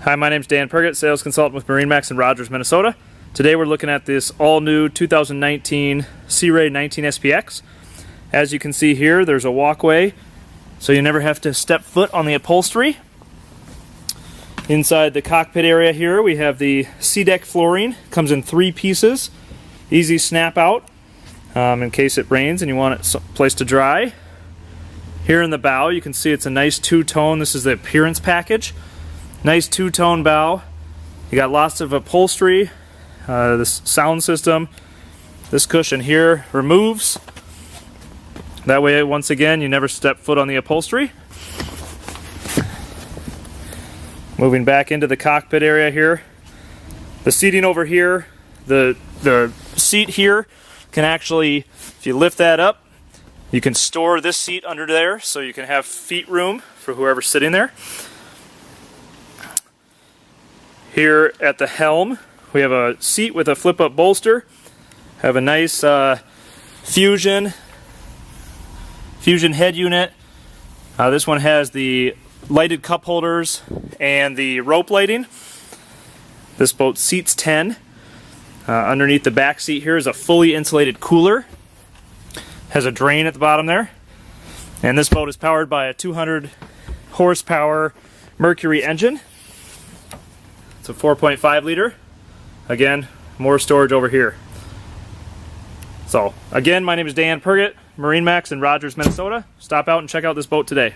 Hi, my name's Dan Pergett, sales consultant with MarineMax in Rogers, Minnesota. Today we're looking at this all-new 2019 Sea Ray 19 SPX. As you can see here, there's a walkway, so you never have to step foot on the upholstery. Inside the cockpit area here, we have the sea deck flooring. Comes in 3 pieces. Easy snap out in case it rains and you want it someplace to dry. Here in the bow, you can see it's a nice two-tone. This is the appearance package. Nice two-tone bow. You got lots of upholstery. This sound system. This cushion here removes. That way, once again, you never step foot on the upholstery. Moving back into the cockpit area here. The seating over here, the seat here can actually, if you lift that up, you can store this seat under there so you can have feet room for whoever's sitting there. Here at the helm, we have a seat with a flip-up bolster. Have a nice Fusion head unit. This one has the lighted cup holders and the rope lighting. This boat seats 10. Underneath the back seat here is a fully insulated cooler. Has a drain at the bottom there. And this boat is powered by a 200 horsepower Mercury engine. It's a 4.5 liter. Again, more storage over here. So, again, my name is Dan Pergett, MarineMax in Rogers, Minnesota. Stop out and check out this boat today.